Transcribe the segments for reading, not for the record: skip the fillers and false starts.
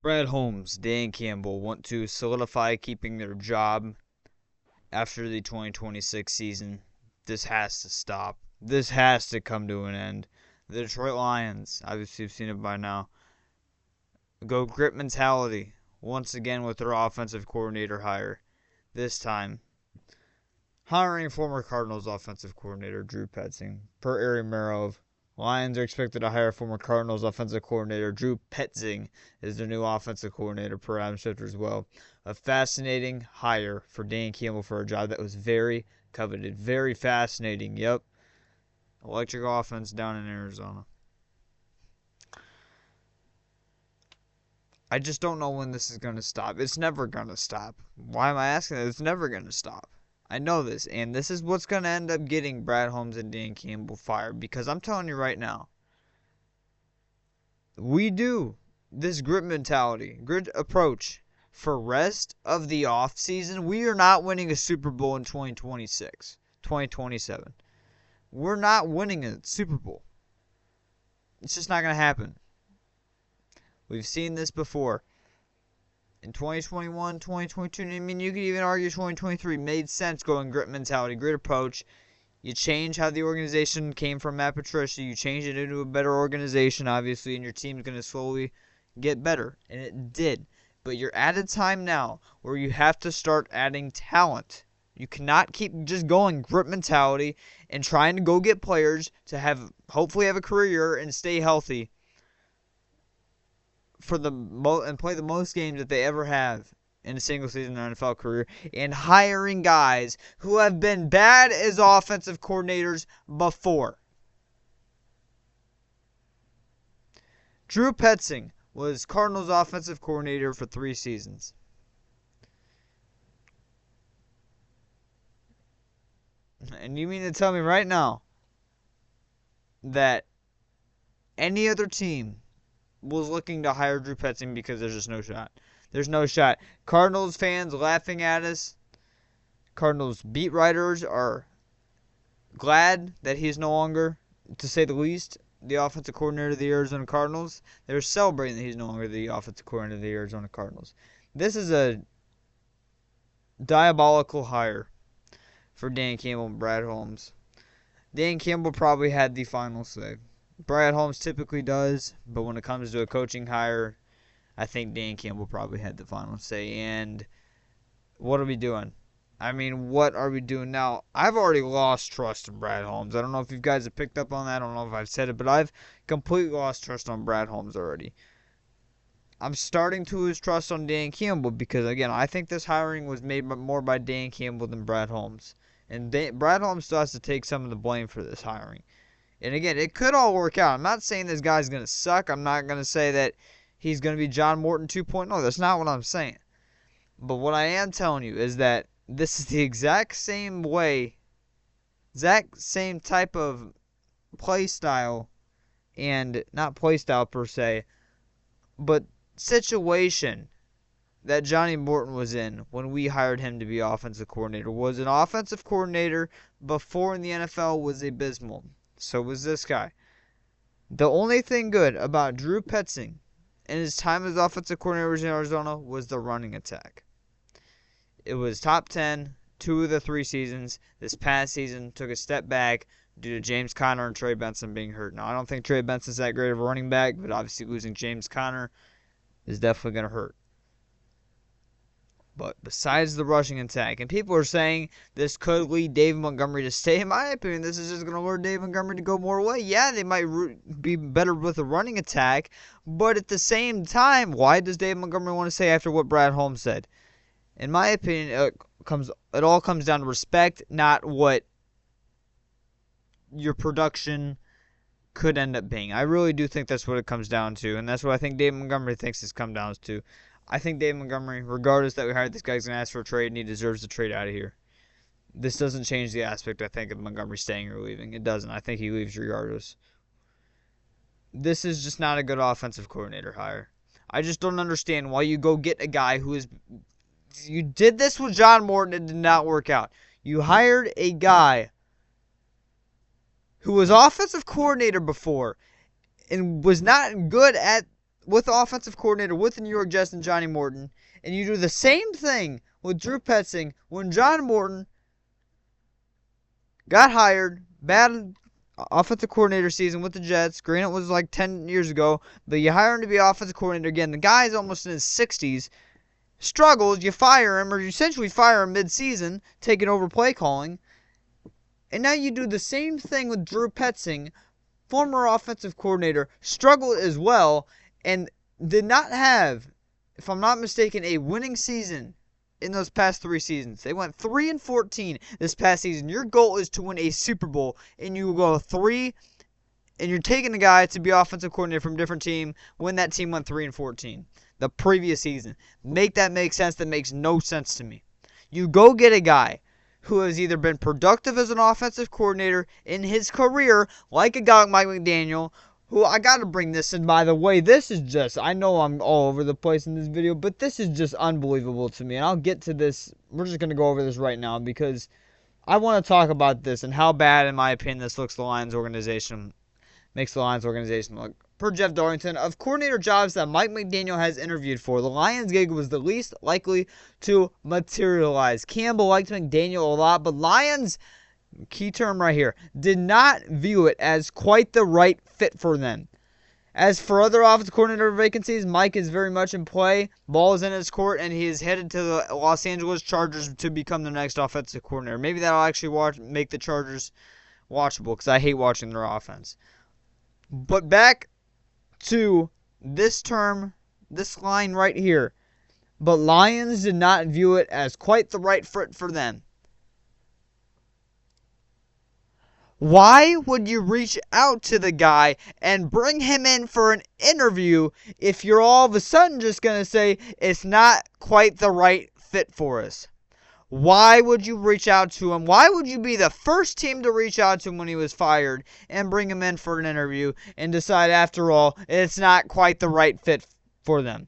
Brad Holmes, Dan Campbell want to solidify keeping their job after the 2026 season. This has to stop. This has to come to an end. The Detroit Lions, obviously you've seen it by now, go grit mentality once again with their offensive coordinator hire. This time, hiring former Cardinals offensive coordinator Drew Petzing. Per Ari Merov, Lions are expected to hire former Cardinals offensive coordinator Drew Petzing as their new offensive coordinator per Adam Schefter as well. A fascinating hire for Dan Campbell for a job that was very coveted. Very fascinating, yep. Electric offense down in Arizona. I just don't know when this is going to stop. It's never going to stop. Why am I asking that? It's never going to stop. I know this, and this is what's going to end up getting Brad Holmes and Dan Campbell fired, because I'm telling you right now, we do this grit mentality, grit approach for rest of the offseason. We are not winning a Super Bowl in 2026, 2027. We're not winning a Super Bowl. It's just not going to happen. We've seen this before. In 2021, 2022, I mean, you could even argue 2023 made sense going grit mentality, grit approach. You change how the organization came from Matt Patricia. You change it into a better organization, obviously, and your team's going to slowly get better. And it did. But you're at a time now where you have to start adding talent. You cannot keep just going grit mentality and trying to go get players to hopefully have a career and stay healthy and play the most games that they ever have in a single season in their NFL career, and hiring guys who have been bad as offensive coordinators before. Drew Petzing was Cardinals offensive coordinator for 3 seasons. And you mean to tell me right now that any other team was looking to hire Drew Petzing because there's just no shot? There's no shot. Cardinals fans laughing at us. Cardinals beat writers are glad that he's no longer, to say the least, the offensive coordinator of the Arizona Cardinals. They're celebrating that he's no longer the offensive coordinator of the Arizona Cardinals. This is a diabolical hire for Dan Campbell and Brad Holmes. Dan Campbell probably had the final say. Brad Holmes typically does, but when it comes to a coaching hire, I think Dan Campbell probably had the final say. And what are we doing? I mean, what are we doing now? I've already lost trust in Brad Holmes. I don't know if you guys have picked up on that. I don't know if I've said it, but I've completely lost trust on Brad Holmes already. I'm starting to lose trust on Dan Campbell because, again, I think this hiring was made more by Dan Campbell than Brad Holmes. And Brad Holmes still has to take some of the blame for this hiring. And again, it could all work out. I'm not saying this guy's going to suck. I'm not going to say that he's going to be John Morton 2.0. That's not what I'm saying. But what I am telling you is that this is the exact same way, exact same type of play style, and not play style per se, but situation that Johnny Morton was in when we hired him to be offensive coordinator. Was an offensive coordinator before in the NFL was abysmal. So was this guy. The only thing good about Drew Petzing and his time as offensive coordinator in Arizona was the running attack. It was top 10, 2 of the 3 seasons. This past season took a step back due to James Conner and Trey Benson being hurt. Now, I don't think Trey Benson's that great of a running back, but obviously losing James Conner is definitely going to hurt. But besides the rushing attack, and people are saying this could lead David Montgomery to stay. In my opinion, this is just going to lure David Montgomery to go more away. Yeah, they might be better with a running attack, but at the same time, why does David Montgomery want to stay after what Brad Holmes said? In my opinion, it all comes down to respect, not what your production could end up being. I really do think that's what it comes down to, and that's what I think David Montgomery thinks it's come down to. I think David Montgomery, regardless that we hired this guy, is going to ask for a trade, and he deserves to trade out of here. This doesn't change the aspect, I think, of Montgomery staying or leaving. It doesn't. I think he leaves regardless. This is just not a good offensive coordinator hire. I just don't understand why you go get a guy who is... You did this with John Morton, it did not work out. You hired a guy who was offensive coordinator before and was not good at with the offensive coordinator with the New York Jets and Johnny Morton, and you do the same thing with Drew Petzing when John Morton got hired, bad offensive coordinator season with the Jets. Granted, it was like 10 years ago, but you hire him to be offensive coordinator again. The guy's almost in his 60s, struggles, you fire him, or you essentially fire him mid-season, taking over play calling. And now you do the same thing with Drew Petzing, former offensive coordinator, struggled as well, and did not have, if I'm not mistaken, a winning season in those past 3 seasons. They went 3-14 this past season. Your goal is to win a Super Bowl, and you go 3, and you're taking a guy to be offensive coordinator from a different team when that team went 3-14 the previous season. Make that make sense? That makes no sense to me. You go get a guy who has either been productive as an offensive coordinator in his career, like a guy like Mike McDaniel, who I got to bring this in, by the way. This is just, I know I'm all over the place in this video, but this is just unbelievable to me. And I'll get to this. We're just going to go over this right now because I want to talk about this and how bad, in my opinion, this looks the Lions organization, makes the Lions organization look. Per Jeff Darlington, of coordinator jobs that Mike McDaniel has interviewed for, the Lions gig was the least likely to materialize. Campbell liked McDaniel a lot, but Lions, key term right here, did not view it as quite the right fit for them. As for other offensive coordinator vacancies, Mike is very much in play. Ball is in his court, and he is headed to the Los Angeles Chargers to become the next offensive coordinator. Maybe that'll actually make the Chargers watchable because I hate watching their offense. But back to this term, this line right here. But Lions did not view it as quite the right fit for them. Why would you reach out to the guy and bring him in for an interview if you're all of a sudden just going to say it's not quite the right fit for us? Why would you reach out to him? Why would you be the first team to reach out to him when he was fired and bring him in for an interview and decide after all it's not quite the right fit for them?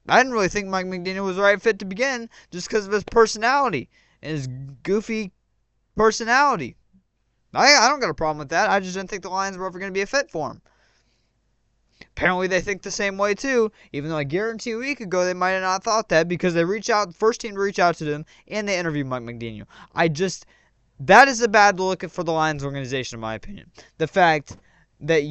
I didn't really think Mike McDaniel was the right fit to begin just because of his personality and his goofy personality. I don't got a problem with that. I just didn't think the Lions were ever going to be a fit for him. Apparently they think the same way too, even though I guarantee a week ago they might have not thought that because they first team to reach out to them, and they interviewed Mike McDaniel. That is a bad look for the Lions organization in my opinion. The fact that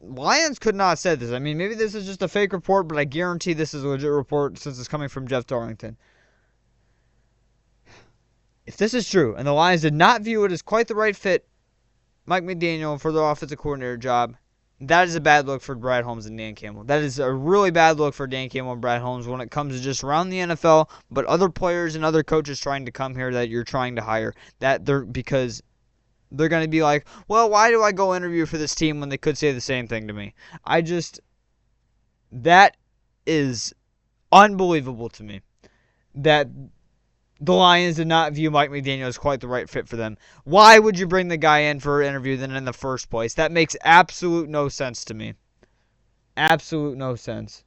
Lions could not have said this. I mean, maybe this is just a fake report, but I guarantee this is a legit report since it's coming from Jeff Darlington. If this is true, and the Lions did not view it as quite the right fit, Mike McDaniel for their offensive coordinator job, that is a bad look for Brad Holmes and Dan Campbell. That is a really bad look for Dan Campbell and Brad Holmes when it comes to just around the NFL, but other players and other coaches trying to come here that you're trying to hire. Because they're going to be like, well, why do I go interview for this team when they could say the same thing to me? That is unbelievable to me. That the Lions did not view Mike McDaniel as quite the right fit for them. Why would you bring the guy in for an interview then in the first place? That makes absolute no sense to me. Absolute no sense.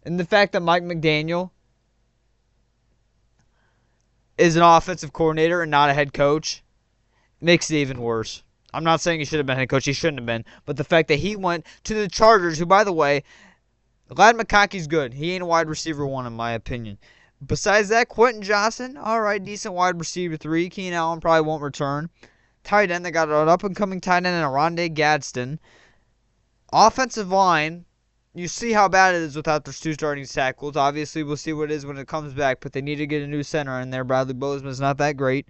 And the fact that Mike McDaniel is an offensive coordinator and not a head coach makes it even worse. I'm not saying he should have been head coach. He shouldn't have been. But the fact that he went to the Chargers, who, by the way, Glad McConkey's good. He ain't a wide receiver 1 in my opinion. Besides that, Quentin Johnson, all right, decent wide receiver 3. Keenan Allen probably won't return. Tight end, they got an up-and-coming tight end in Aronde Gadsden. Offensive line, you see how bad it is without their 2 starting tackles. Obviously, we'll see what it is when it comes back, but they need to get a new center in there. Bradley Bozeman's not that great.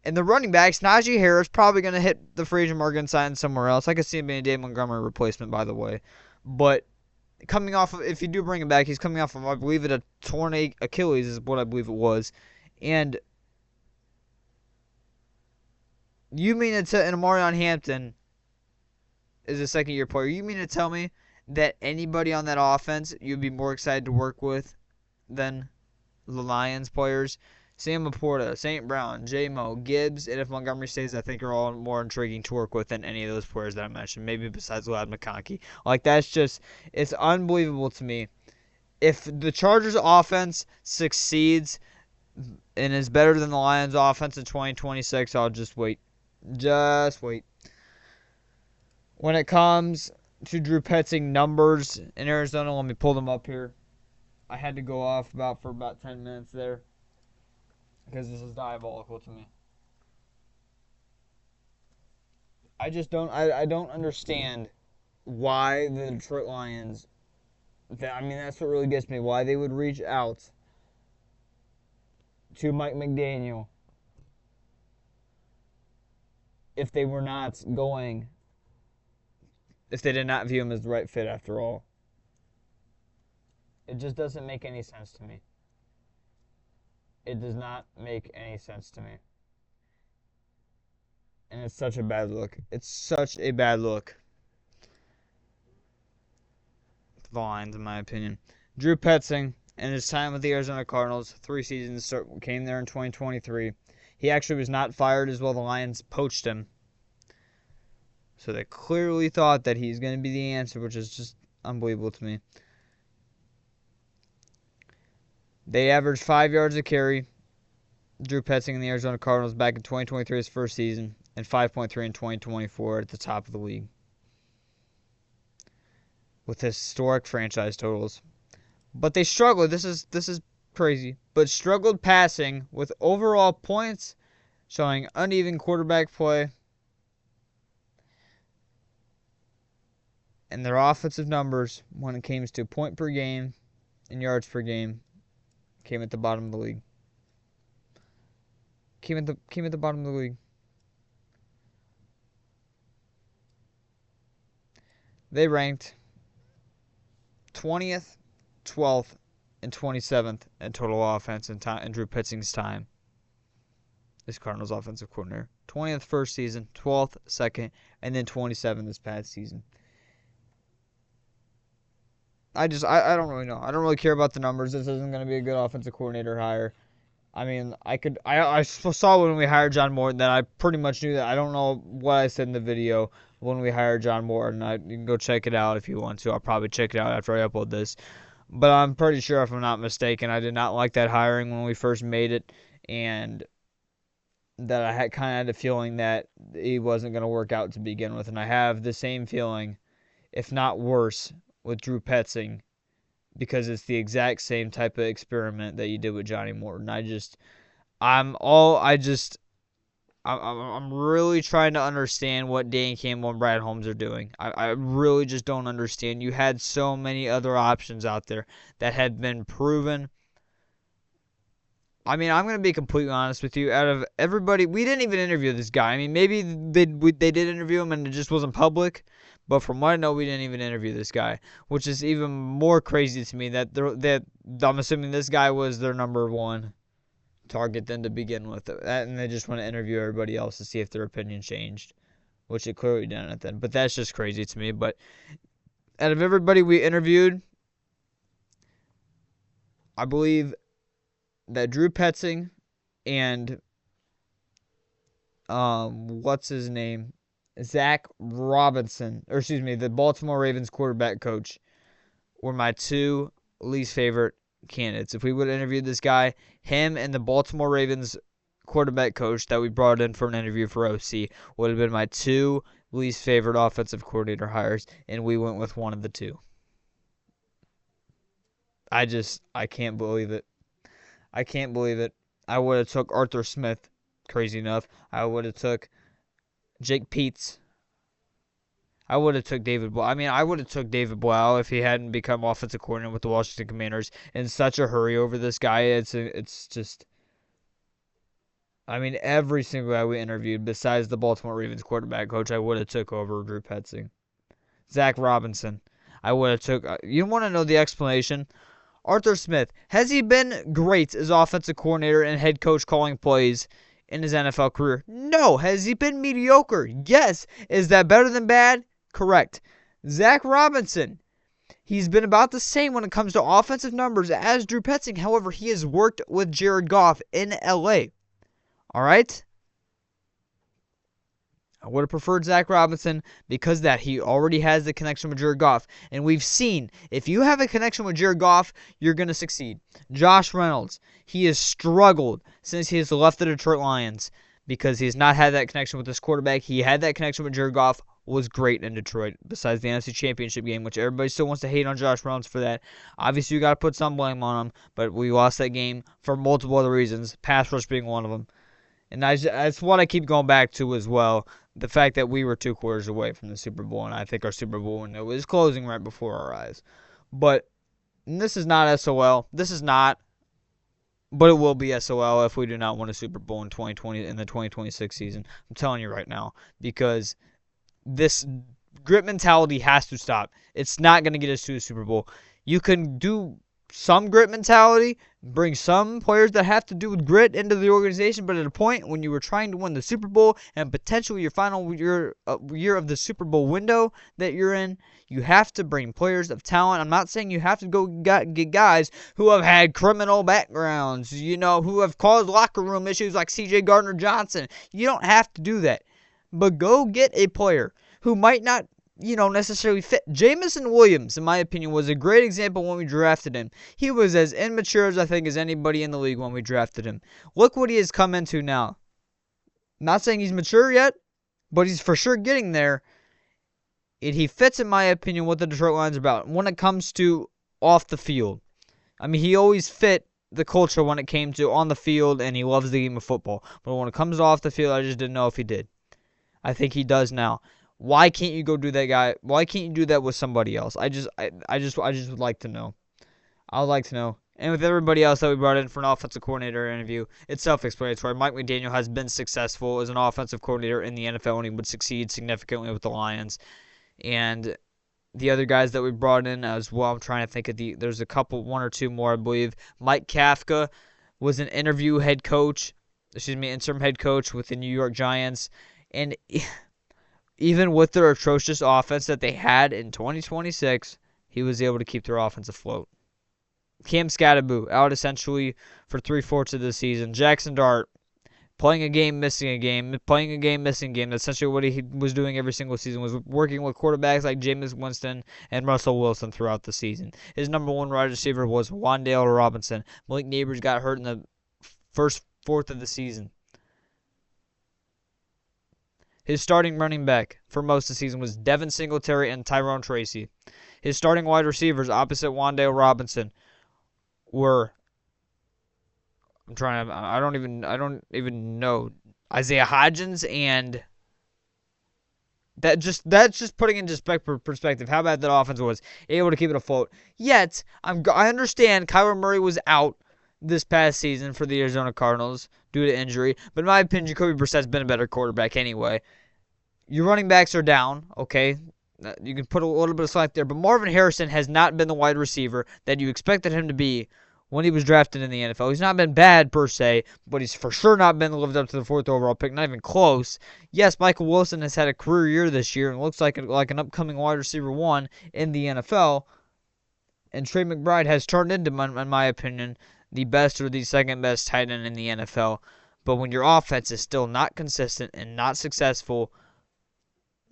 And the running backs, Najee Harris, probably going to hit the free agent market and sign somewhere else. I could see him being a Dave Montgomery replacement, by the way. But coming off of, if you do bring him back, he's coming off of, I believe a torn Achilles is what I believe it was. And you mean and Amarion Hampton is a second-year player. You mean to tell me that anybody on that offense you'd be more excited to work with than the Lions players? Sam Laporta, St. Brown, J-Mo, Gibbs, and if Montgomery stays, I think are all more intriguing to work with than any of those players that I mentioned, maybe besides Glad McConkey. It's unbelievable to me. If the Chargers offense succeeds and is better than the Lions offense in 2026, I'll just wait. Just wait. When it comes to Drew Petzing numbers in Arizona. Let me pull them up here. I had to go off for about 10 minutes there because this is diabolical to me. I don't understand why the Detroit Lions, that's what really gets me, why they would reach out to Mike McDaniel if they were not going, if they did not view him as the right fit after all. It just doesn't make any sense to me. It does not make any sense to me. And it's such a bad look. It's such a bad look. The Lions, in my opinion. Drew Petzing, in his time with the Arizona Cardinals, 3 seasons, came there in 2023. He actually was not fired as well. The Lions poached him. So they clearly thought that he's going to be the answer, which is just unbelievable to me. They averaged 5 yards a carry. Drew Petzing in the Arizona Cardinals back in 2023, his first season, and 5.3 in 2024 at the top of the league, with historic franchise totals. But they struggled. This is crazy. But struggled passing with overall points showing uneven quarterback play. And their offensive numbers, when it came to point per game and yards per game, came at the bottom of the league. Came at the bottom of the league. They ranked 20th, 12th, and 27th in total offense in Drew Petzing's time. This Cardinals offensive coordinator. 20th first season, 12th second, and then 27th this past season. I don't really know. I don't really care about the numbers. This isn't going to be a good offensive coordinator hire. I mean, I saw when we hired John Morton that I pretty much knew that. I don't know what I said in the video when we hired John Morton. You can go check it out if you want to. I'll probably check it out after I upload this. But I'm pretty sure, if I'm not mistaken, I did not like that hiring when we first made it, and that I had kind of had a feeling that he wasn't going to work out to begin with. And I have the same feeling, if not worse, with Drew Petzing, because it's the exact same type of experiment that you did with Johnny Morton. I'm really trying to understand what Dan Campbell and Brad Holmes are doing. I really just don't understand. You had so many other options out there that had been proven. I mean, I'm going to be completely honest with you. Out of everybody, we didn't even interview this guy. I mean, maybe they did interview him and it just wasn't public. But from what I know, we didn't even interview this guy, which is even more crazy to me that I'm assuming this guy was their number one target then to begin with. And they just want to interview everybody else to see if their opinion changed, which it clearly didn't then. But that's just crazy to me. But out of everybody we interviewed, I believe that Drew Petzing and what's his name? Zach Robinson, the Baltimore Ravens quarterback coach, were my 2 least favorite candidates. If we would have interviewed this guy, him and the Baltimore Ravens quarterback coach that we brought in for an interview for OC would have been my 2 least favorite offensive coordinator hires, and we went with one of the 2. I can't believe it. I can't believe it. I would have took Arthur Smith, crazy enough. I would have took Jake Peetz. I would have took David Blau. I mean, I would have took David Blau if he hadn't become offensive coordinator with the Washington Commanders in such a hurry over this guy. It's just, I mean, every single guy we interviewed besides the Baltimore Ravens quarterback coach, I would have took over Drew Petzing. Zach Robinson, I would have took. You want to know the explanation? Arthur Smith, has he been great as offensive coordinator and head coach calling plays in his NFL career? No. Has he been mediocre? Yes. Is that better than bad? Correct. Zach Robinson, he's been about the same when it comes to offensive numbers as Drew Petzing. However, he has worked with Jared Goff in LA. All right? I would have preferred Zach Robinson because that he already has the connection with Jared Goff. And we've seen, if you have a connection with Jared Goff, you're going to succeed. Josh Reynolds, he has struggled since he has left the Detroit Lions because he has not had that connection with this quarterback. He had that connection with Jared Goff was great in Detroit, besides the NFC Championship game, which everybody still wants to hate on Josh Reynolds for that. Obviously, you got to put some blame on him, but we lost that game for multiple other reasons, pass rush being one of them. And that's what I keep going back to as well, the fact that we were 2 quarters away from the Super Bowl, and I think our Super Bowl window is closing right before our eyes. But this is not SOL. This is not, but it will be SOL if we do not win a Super Bowl in 2020 in the 2026 season. I'm telling you right now, because this grit mentality has to stop. It's not going to get us to a Super Bowl. You can do some grit mentality, bring some players that have to do with grit into the organization, but at a point when you were trying to win the Super Bowl and potentially your final year of the Super Bowl window that you're in, you have to bring players of talent. I'm not saying you have to go get guys who have had criminal backgrounds, who have caused locker room issues like C.J. Gardner-Johnson. You don't have to do that. But go get a player who might not necessarily fit. Jamison Williams, in my opinion, was a great example when we drafted him. He was as immature as I think as anybody in the league when we drafted him. Look what he has come into now. Not saying he's mature yet, but he's for sure getting there. And he fits, in my opinion, what the Detroit Lions are about when it comes to off the field. I mean, he always fit the culture when it came to on the field, and he loves the game of football. But when it comes to off the field, I just didn't know if he did. I think he does now. Why can't you go do that, guy? Why can't you do that with somebody else? I just would like to know. I would like to know. And with everybody else that we brought in for an offensive coordinator interview, it's self-explanatory. Mike McDaniel has been successful as an offensive coordinator in the NFL, and he would succeed significantly with the Lions. And the other guys that we brought in as well, I'm trying to think of there's a couple, one or two more, I believe. Mike Kafka was an interim head coach with the New York Giants. And even with their atrocious offense that they had in 2026, he was able to keep their offense afloat. Cam Scatteraboo out essentially for 3/4 of the season. Jackson Dart playing a game, missing a game, playing a game, missing a game. That's essentially what he was doing every single season, was working with quarterbacks like Jameis Winston and Russell Wilson throughout the season. His number one wide receiver was Wan'Dale Robinson. Malik Neighbors got hurt in the first fourth of the season. His starting running back for most of the season was Devin Singletary and Tyrone Tracy. His starting wide receivers opposite Wan'Dale Robinson were I don't even know, Isaiah Hodgins, and that's just putting into perspective how bad that offense was, able to keep it afloat. Yet I understand Kyler Murray was out this past season for the Arizona Cardinals due to injury, but in my opinion, Jacoby Brissett's been a better quarterback anyway. Your running backs are down, okay? You can put a little bit of slack there, but Marvin Harrison has not been the wide receiver that you expected him to be when he was drafted in the NFL. He's not been bad per se, but he's for sure not been lived up to the 4th overall pick, not even close. Yes, Michael Wilson has had a career year this year and looks like an upcoming wide receiver 1 in the NFL. And Trey McBride has turned into, in my opinion, the best or the second best tight end in the NFL. But when your offense is still not consistent and not successful,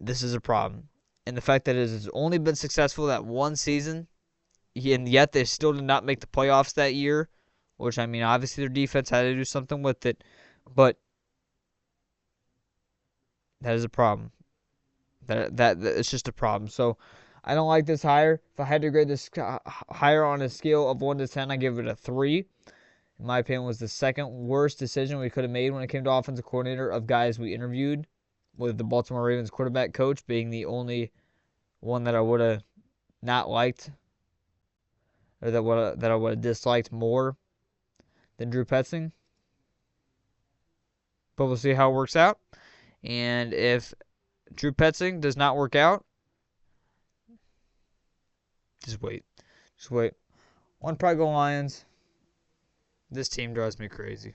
this is a problem. And the fact that it has only been successful that one season, and yet they still did not make the playoffs that year, which, I mean, obviously their defense had to do something with it, but that is a problem. That it's just a problem. So I don't like this hire. If I had to grade this hire on a scale of 1 to 10, I give it a 3. In my opinion, it was the second worst decision we could have made when it came to offensive coordinator of guys we interviewed, with the Baltimore Ravens quarterback coach being the only one that I would have not liked, or that I would have disliked more than Drew Petzing. But we'll see how it works out. And if Drew Petzing does not work out, just wait. Just wait. One probably go Lions. This team drives me crazy.